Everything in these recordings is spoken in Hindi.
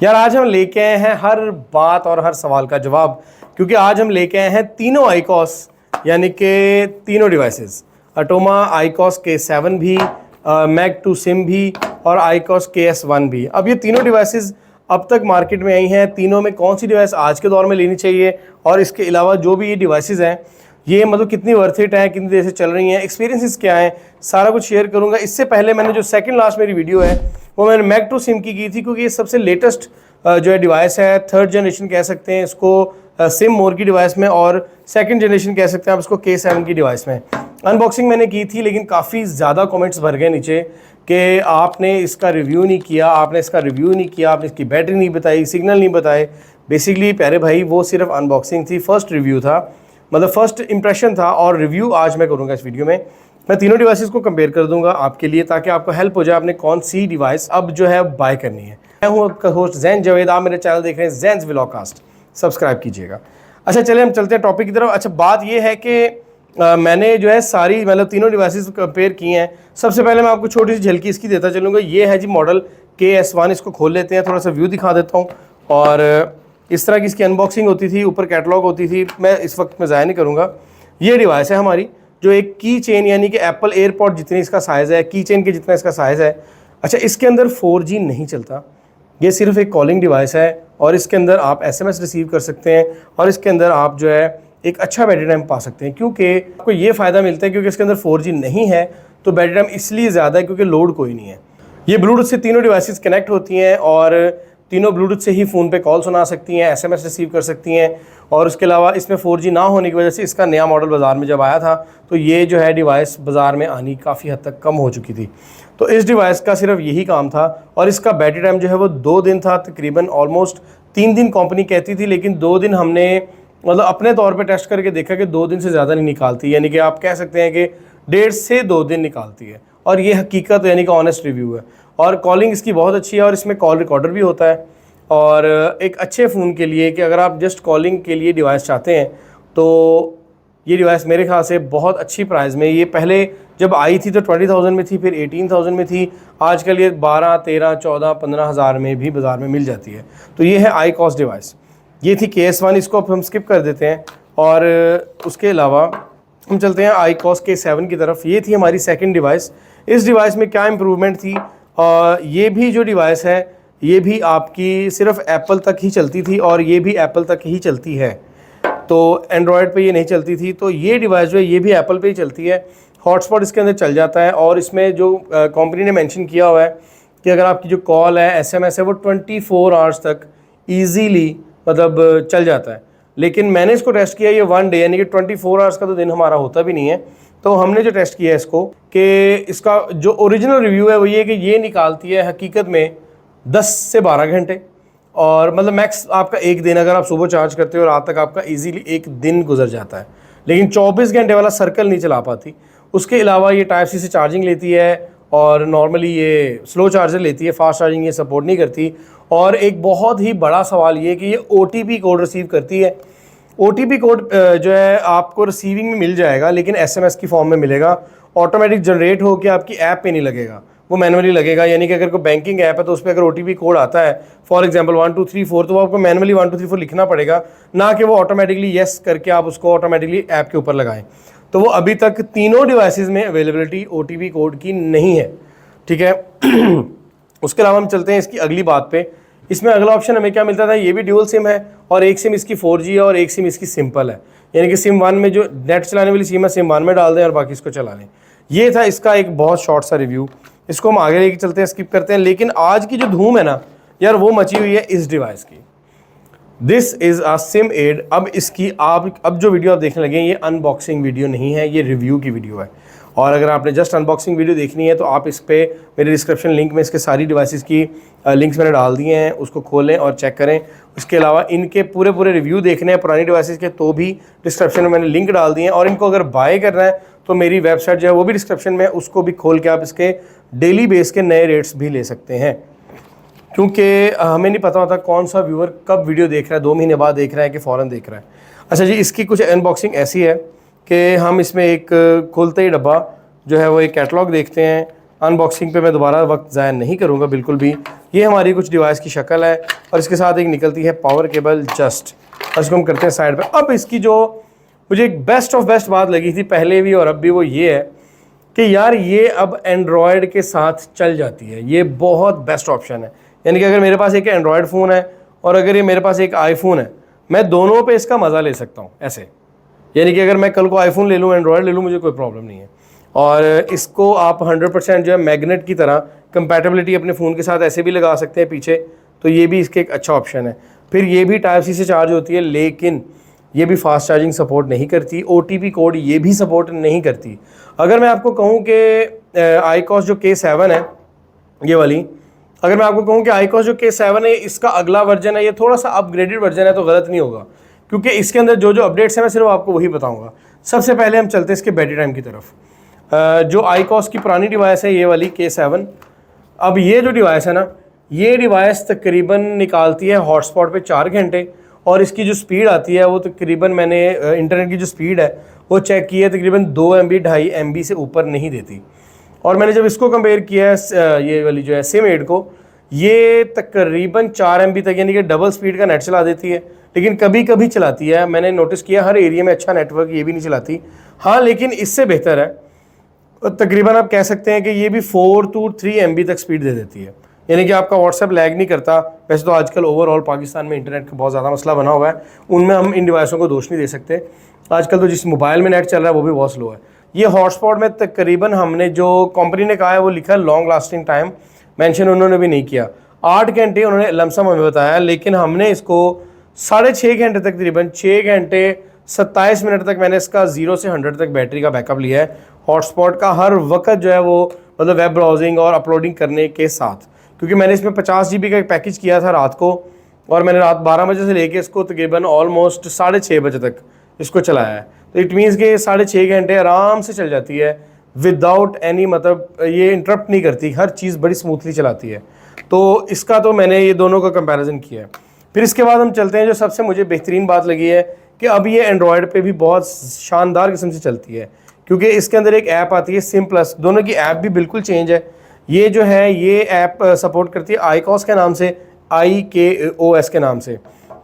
यार आज हम लेके आए हैं हर बात और हर सवाल का जवाब, क्योंकि आज हम लेके आए हैं तीनों आईकॉस यानी कि तीनों डिवाइसेस, अटोमा आईकॉस K7 भी, मैग 2 सिम भी और आईकॉस KS1 भी। अब ये तीनों डिवाइसेस अब तक मार्केट में आई हैं। तीनों में कौन सी डिवाइस आज के दौर में लेनी चाहिए और इसके अलावा जो भी ये डिवाइसेस हैं ये मतलब कितनी वर्थ इट है, कितनी देर से चल रही हैं, एक्सपीरियंसेस क्या हैं, सारा कुछ शेयर करूंगा। इससे पहले मैंने जो सेकंड लास्ट मेरी वीडियो है वो मैंने मैग 2 सिम की थी, क्योंकि ये सबसे लेटेस्ट जो है डिवाइस है, थर्ड जनरेशन कह सकते हैं इसको सिम मोर की डिवाइस में, और सेकंड जनरेशन कह सकते हैं आप इसको K7 की डिवाइस में। अनबॉक्सिंग मैंने की थी, लेकिन काफ़ी ज़्यादा कमेंट्स भर गए नीचे कि आपने इसका रिव्यू नहीं किया, आपने इसकी बैटरी नहीं बताई, सिग्नल नहीं बताए। बेसिकली प्यारे भाई वो सिर्फ अनबॉक्सिंग थी, फर्स्ट रिव्यू था, मतलब फर्स्ट इंप्रेशन था, और रिव्यू आज मैं करूँगा इस वीडियो में। मैं तीनों डिवाइसेस को कंपेयर कर दूंगा आपके लिए, ताकि आपको हेल्प हो जाए आपने कौन सी डिवाइस अब जो है बाय करनी है। मैं हूं आपका होस्ट जैन जावेद, आप मेरे चैनल देख रहे हैं जैन्स व्लॉगकास्ट, सब्सक्राइब कीजिएगा। अच्छा चलिए हम चलते हैं टॉपिक की तरफ। अच्छा बात ये है कि मैंने जो है सारी मतलब तीनों डिवाइसेस कंपेयर की हैं। सबसे पहले मैं आपको छोटी सी झलकी इसकी देता चलूँगा। ये है जी मॉडल KS1, इसको खोल लेते हैं, थोड़ा सा व्यू दिखा देता हूँ। और इस तरह की इसकी अनबॉक्सिंग होती थी, ऊपर कैटलॉग होती थी, मैं इस वक्त में ज़ाया नहीं करूँगा। ये डिवाइस है हमारी, जो एक की चेन यानी कि एप्पल एयरपॉड जितनी इसका साइज़ है, की चेन के जितना इसका साइज़ है। अच्छा इसके अंदर 4G नहीं चलता, ये सिर्फ एक कॉलिंग डिवाइस है, और इसके अंदर आप SMS रिसीव कर सकते हैं, और इसके अंदर आप जो है एक अच्छा बैटरी टाइम पा सकते हैं। क्योंकि आपको ये फ़ायदा मिलता है क्योंकि इसके अंदर 4G नहीं है, तो बैटरी टाइम इसलिए ज़्यादा है क्योंकि लोड कोई नहीं है। ये ब्लूटूथ से तीनों डिवाइसेस कनेक्ट होती हैं, और तीनों ब्लूटूथ से ही फ़ोन पे कॉल सुना सकती हैं, SMS रिसीव कर सकती हैं। और उसके अलावा इसमें 4G ना होने की वजह से इसका नया मॉडल बाज़ार में जब आया था तो ये जो है डिवाइस बाज़ार में आनी काफ़ी हद तक कम हो चुकी थी। तो इस डिवाइस का सिर्फ यही काम था, और इसका बैटरी टाइम जो है वो 2 दिन था तकरीबन। ऑलमोस्ट 3 दिन कंपनी कहती थी, लेकिन 2 दिन हमने मतलब अपने तौर पे टेस्ट करके देखा कि 2 दिन से ज़्यादा नहीं निकालती, यानी कि आप कह सकते हैं कि 1.5 से 2 दिन निकालती है। और ये हकीकत यानी कि ऑनेस्ट रिव्यू है। और कॉलिंग इसकी बहुत अच्छी है, और इसमें कॉल रिकॉर्डर भी होता है। और एक अच्छे फ़ोन के लिए कि अगर आप जस्ट कॉलिंग के लिए डिवाइस चाहते हैं तो ये डिवाइस मेरे ख्याल से बहुत अच्छी प्राइस में, ये पहले जब आई थी तो 20,000 में थी, फिर 18,000 में थी, आजकल ये 12, 13, 14, 15 हज़ार में भी बाज़ार में मिल जाती है। तो ये है आईकॉस डिवाइस, ये थी KS1, इसको अब हम स्किप कर देते हैं। और उसके अलावा हम चलते हैं आईकॉस K7 की तरफ। ये थी हमारी सेकंड डिवाइस। इस डिवाइस में क्या इम्प्रूवमेंट थी, ये भी जो डिवाइस है ये भी आपकी सिर्फ एप्पल तक ही चलती थी, और ये भी एप्पल तक ही चलती है, तो एंड्रॉयड पे ये नहीं चलती थी। तो ये डिवाइस जो है ये भी एप्पल पे ही चलती है, हॉटस्पॉट इसके अंदर चल जाता है। और इसमें जो कंपनी ने मेंशन किया हुआ है कि अगर आपकी जो कॉल है, SMS है, वो 24 आवर्स तक ईजीली मतलब चल जाता है। लेकिन मैंने इसको टेस्ट किया ये 1 डे, यानी कि 24 आवर्स का तो दिन हमारा होता भी नहीं है। तो हमने जो टेस्ट किया है इसको, कि इसका जो ओरिजिनल रिव्यू है वो ये कि ये निकालती है हकीकत में 10 से 12 घंटे, और मतलब मैक्स आपका एक दिन, अगर आप सुबह चार्ज करते हो रात तक आपका इजीली एक दिन गुजर जाता है। लेकिन 24 घंटे वाला सर्कल नहीं चला पाती। उसके अलावा ये टाइप C से चार्जिंग लेती है, और नॉर्मली ये स्लो चार्जर लेती है, फास्ट चार्जिंग ये सपोर्ट नहीं करती। और एक बहुत ही बड़ा सवाल ये कि ये OTP कोड रिसीव करती है। OTP कोड जो है आपको रिसीविंग में मिल जाएगा, लेकिन SMS की फॉर्म में मिलेगा, ऑटोमेटिक जनरेट हो के आपकी ऐप पे नहीं लगेगा, वो मैनुअली लगेगा। यानी कि अगर कोई बैंकिंग ऐप है तो उस पर अगर OTP कोड आता है, फॉर एग्जांपल 1 2 3 4, तो वो आपको मैनुअली 1 2 3 4 लिखना पड़ेगा, ना कि वो ऑटोमेटिकली येस करके आप उसको ऑटोमेटिकली ऐप के ऊपर लगाएं। तो वो अभी तक तीनों डिवाइसेस में अवेलेबिलिटी OTP कोड की नहीं है, ठीक है। उसके अलावा हम चलते हैं इसकी अगली बात पे। इसमें अगला ऑप्शन हमें क्या मिलता था, ये भी ड्यूल सिम है, और एक सिम इसकी 4G है, और एक सिम इसकी सिंपल है, यानी कि सिम 1 में जो नेट चलाने वाली सिम है सिम 1 में डाल दें और बाकी इसको चला लें। ये था इसका एक बहुत शॉर्ट सा रिव्यू। इसको हम आगे लेके चलते हैं, स्किप करते हैं। लेकिन आज की जो धूम है ना यार, वो मची हुई है इस डिवाइस की। This is a SIM ad. अब इसकी अब जो वीडियो आप देखने लगे ये अनबॉक्सिंग वीडियो नहीं है, ये रिव्यू की वीडियो है। और अगर आपने जस्ट अनबॉक्सिंग वीडियो देखनी है तो आप इस पे मेरे डिस्क्रिप्शन लिंक में इसके सारी डिवाइसेस की लिंक्स मैंने डाल दिए हैं, उसको खोलें और चेक करें। उसके अलावा इनके पूरे रिव्यू देखने हैं पुरानी डिवाइसेस के, तो भी डिस्क्रिप्शन में मैंने लिंक डाल दिए हैं। और इनको अगर बाय करना है तो मेरी वेबसाइट जो है वो भी डिस्क्रिप्शन में, उसको भी खोल के आप इसके डेली बेस के नए रेट्स भी ले सकते हैं। क्योंकि हमें नहीं पता होता कौन सा व्यूअर कब वीडियो देख रहा है, 2 महीने बाद देख रहा है कि फ़ौरन देख रहा है। अच्छा जी, इसकी कुछ अनबॉक्सिंग ऐसी है कि हम इसमें एक खोलते ही डब्बा जो है वो एक कैटलॉग देखते हैं, अनबॉक्सिंग पे मैं दोबारा वक्त ज़ाया नहीं करूँगा बिल्कुल भी। ये हमारी कुछ डिवाइस की शक्ल है और इसके साथ एक निकलती है पावर केबल जस्ट, और इसको हम करते हैं साइड पे। अब इसकी जो मुझे एक बेस्ट ऑफ बेस्ट बात लगी थी पहले भी और अब भी, वो ये है कि यार ये अब एंड्रॉयड के साथ चल जाती है। ये बहुत बेस्ट ऑप्शन है। यानी कि अगर मेरे पास एक एंड्रॉयड फ़ोन है और अगर ये मेरे पास एक आईफोन है, मैं दोनों पे इसका मज़ा ले सकता हूँ ऐसे। यानी कि अगर मैं कल को आईफोन ले लूँ, एंड्रॉयड ले लूँ, मुझे कोई प्रॉब्लम नहीं है। और इसको आप 100% जो है मैग्नेट की तरह कंपैटिबिलिटी अपने फ़ोन के साथ ऐसे भी लगा सकते हैं पीछे, तो ये भी इसके एक अच्छा ऑप्शन है। फिर ये भी टाइप सी से चार्ज होती है, लेकिन ये भी फास्ट चार्जिंग सपोर्ट नहीं करती। OTP कोड ये भी सपोर्ट नहीं करती। अगर मैं आपको कहूँ कि आईकॉस जो K7 है ये वाली, अगर मैं आपको कहूँ कि आईकॉस जो K7 है इसका अगला वर्जन है, ये थोड़ा सा अपग्रेडेड वर्जन है, तो गलत नहीं होगा, क्योंकि इसके अंदर जो जो अपडेट्स हैं मैं सिर्फ आपको वही बताऊँगा। सबसे पहले हम चलते हैं इसके बैटरी टाइम की तरफ। जो आईकॉस की पुरानी डिवाइस है ये वाली K7, अब ये जो डिवाइस है ना, ये डिवाइस तकरीबन निकालती है हॉटस्पॉट पे 4 घंटे, और इसकी जो स्पीड आती है वो तकरीबन, मैंने इंटरनेट की जो स्पीड है वो चेक की है, तकरीबन 2 MB 2.5 MB से ऊपर नहीं देती। और मैंने जब इसको कंपेयर किया है ये वाली जो है SIM8 को, ये तकरीबन 4 MB तक, यानी कि डबल स्पीड का नेट चला देती है। लेकिन कभी कभी चलाती है, मैंने नोटिस किया हर एरिया में अच्छा नेटवर्क ये भी नहीं चलाती। हाँ, लेकिन इससे बेहतर है, तकरीबन आप कह सकते हैं कि ये भी 4 to 3 MB तक स्पीड दे देती है। यानी कि आपका व्हाट्सएप लैग नहीं करता। वैसे तो आजकल ओवरऑल पाकिस्तान में इंटरनेट का बहुत ज़्यादा मसला बना हुआ है, उनमें हम इन डिवाइसों को दोष नहीं दे सकते। आजकल तो जिस मोबाइल में नेट चल रहा है वो भी बहुत स्लो है। ये हॉटस्पॉट में तकरीबन हमने जो कंपनी ने कहा है वो लिखा है लॉन्ग लास्टिंग टाइम, मेंशन उन्होंने भी नहीं किया। 8 घंटे उन्होंने लमसम हमें बताया, लेकिन हमने इसको 6.5 घंटे तक, तकरीबन 6 घंटे 27 मिनट तक मैंने इसका 0 से 100 तक बैटरी का बैकअप लिया है हॉटस्पॉट का, हर वक्त जो है वो मतलब वेब ब्राउजिंग और अपलोडिंग करने के साथ। क्योंकि मैंने इसमें 50 GB का एक पैकेज किया था रात को, और मैंने रात 12 बजे से लेके इसको तकरीबन ऑलमोस्ट 6:30 बजे तक इसको चलाया है। तो इट मीन्स कि 6.5 घंटे आराम से चल जाती है विदाउट एनी, मतलब ये इंटरप्ट नहीं करती, हर चीज़ बड़ी स्मूथली चलाती है। तो इसका तो मैंने ये दोनों का कंपैरिजन किया है। फिर इसके बाद हम चलते हैं जो सबसे मुझे बेहतरीन बात लगी है कि अब ये एंड्रॉयड पे भी बहुत शानदार किस्म से चलती है, क्योंकि इसके अंदर एक ऐप आती है SIM+। दोनों की ऐप भी बिल्कुल चेंज है। ये जो है ये ऐप सपोर्ट करती है आईकॉस के नाम से, IKOS के नाम से,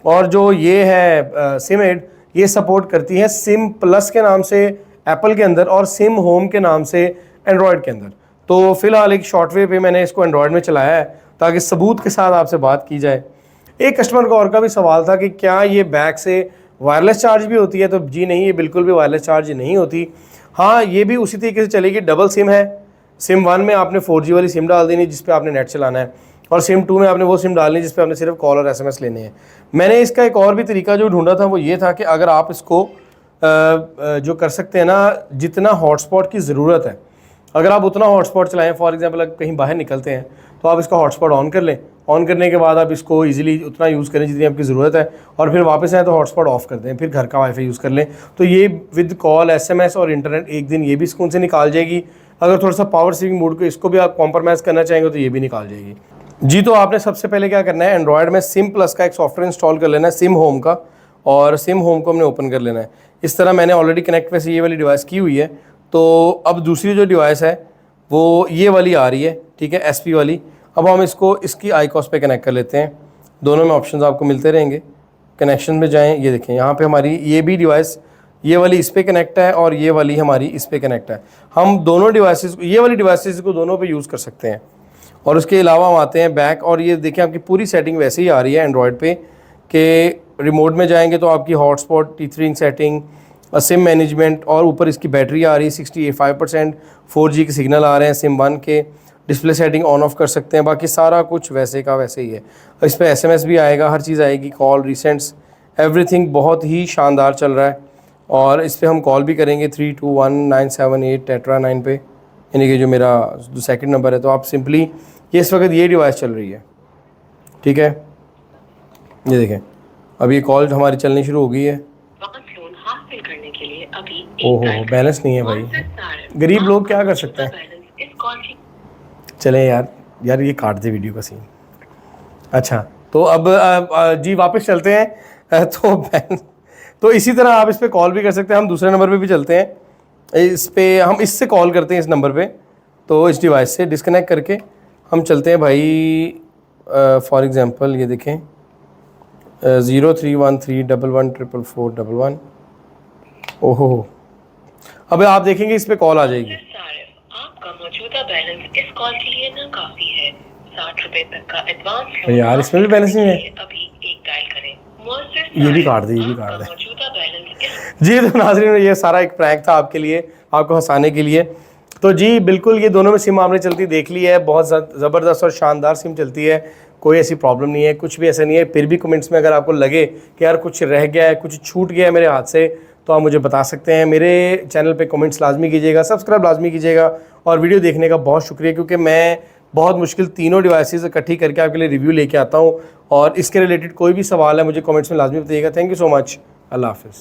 और जो ये है SIM8 ये सपोर्ट करती है SIM+ के नाम से एप्पल के अंदर, और SIM होम के नाम से एंड्रॉयड के अंदर। तो फिलहाल एक शॉर्टवे पे मैंने इसको एंड्रॉयड में चलाया है ताकि सबूत के साथ आपसे बात की जाए। एक कस्टमर का और का भी सवाल था कि क्या ये बैक से वायरलेस चार्ज भी होती है, तो जी नहीं, ये बिल्कुल भी वायरलेस चार्ज नहीं होती। हाँ, ये भी उसी तरीके से चलेगी। डबल सिम है, SIM1 में आपने 4G वाली सिम डाल देनी जिस पे आपने नेट चलाना है, और SIM2 में आपने वो सिम डालनी है जिस पे आपने सिर्फ कॉल और SMS लेने हैं। मैंने इसका एक और भी तरीका जो ढूंढा था वो ये था कि अगर आप इसको जो कर सकते हैं ना, जितना हॉटस्पॉट की ज़रूरत है अगर आप उतना हॉटस्पॉट चलाएं, फॉर एग्जांपल अगर कहीं बाहर निकलते हैं तो आप इसका हॉटस्पॉट ऑन कर लें, ऑन करने के बाद आप इसको इजीली उतना यूज़ करें जितनी आपकी ज़रूरत है, और फिर वापस आए तो हॉटस्पॉट ऑफ कर दें, फिर घर का वाईफाई यूज़ कर लें। तो ये विद कॉल, SMS और इंटरनेट एक दिन ये भी सुकून से निकाल जाएगी। अगर थोड़ा सा पावर सेविंग मोड को इसको भी आप कॉम्प्रोमाइज़ करना चाहेंगे तो ये भी निकाल जाएगी जी। तो आपने सबसे पहले क्या करना है, एंड्रॉयड में SIM+ का एक सॉफ्टवेयर इंस्टॉल कर लेना है, SIM होम का, और SIM होम को हमने ओपन कर लेना है। इस तरह मैंने ऑलरेडी कनेक्ट वैसे ये वाली डिवाइस की हुई है। तो अब दूसरी जो डिवाइस है वो ये वाली आ रही है, ठीक है, SP वाली। अब हम इसको इसकी आईकॉस पे कनेक्ट कर लेते हैं। दोनों में ऑप्शंस आपको मिलते रहेंगे। कनेक्शन में जाएं, ये देखें यहाँ पे हमारी ये भी डिवाइस, ये वाली इस पे कनेक्ट है और ये वाली हमारी इस पे कनेक्ट है। हम दोनों डिवाइसेस, ये वाली डिवाइसेस को दोनों पे यूज़ कर सकते हैं। और उसके अलावा हम आते हैं बैक, और ये देखें आपकी पूरी सेटिंग वैसे ही आ रही है एंड्रॉयड पे कि रिमोट में जाएंगे तो आपकी hotspot, tethering setting, SIM management, और ऊपर इसकी बैटरी आ रही है 65%, 4G के सिग्नल आ रहे हैं SIM1 के, डिस्प्ले सेटिंग ऑन ऑफ कर सकते हैं। बाकी सारा कुछ वैसे का वैसे ही है। इस पर SMS भी आएगा, हर चीज़ आएगी, कॉल, रिसेंट्स, एवरीथिंग बहुत ही शानदार चल रहा है। और इस पर हम कॉल भी करेंगे 321978 टेट्रा 9 पे, यानी कि जो मेरा जो सेकंड नंबर है। तो आप सिंपली ये इस वक्त ये डिवाइस चल रही है, ठीक है, ये देखें अभी कॉल हमारी चलनी शुरू हो गई है। ओहो, बैलेंस नहीं है भाई, गरीब लोग क्या कर सकते हैं। चले यार ये काट दे वीडियो का सीन। अच्छा, तो अब जी वापस चलते हैं। तो इसी तरह आप इस पर कॉल भी कर सकते हैं। हम दूसरे नंबर पे भी चलते हैं, इस पे हम इससे कॉल करते हैं इस नंबर पे, तो इस डिवाइस से डिस्कनेक्ट करके हम चलते हैं भाई, फॉर एग्ज़ाम्पल ये देखें 031311444411। ओहो, अब आप देखेंगे इस पे कॉल आ जाएगी। आपका मौजूदा बैलेंस इस कॉल के लिए नाकाफी है। 60 रुपए तक का एडवांस यार इसमें भी बैलेंस नहीं है, अभी एक डायल करें। ये भी काट दे, ये भी काट दे। मौजूदा बैलेंस जी तो नाज़रीन, ये सारा एक प्रैंक था आपके लिए, आपको हंसाने के लिए। तो जी बिल्कुल, ये दोनों में सिम आपने चलती देख ली है, बहुत ज़बरदस्त और शानदार सिम चलती है, कोई ऐसी प्रॉब्लम नहीं है, कुछ भी ऐसा नहीं है। फिर भी कमेंट्स में अगर आपको लगे कि यार कुछ रह गया है, कुछ छूट गया है मेरे हाथ से, तो आप मुझे बता सकते हैं। मेरे चैनल पे कमेंट्स लाजमी कीजिएगा, सब्सक्राइब लाजमी कीजिएगा, और वीडियो देखने का बहुत शुक्रिया, क्योंकि मैं बहुत मुश्किल तीनों डिवाइसेस इकट्ठी करके आपके लिए रिव्यू लेके आता हूँ। और इसके रिलेटेड कोई भी सवाल है मुझे कमेंट्स में लाजमी बताइएगा। Thank you so much. Allah हाफ़िज़।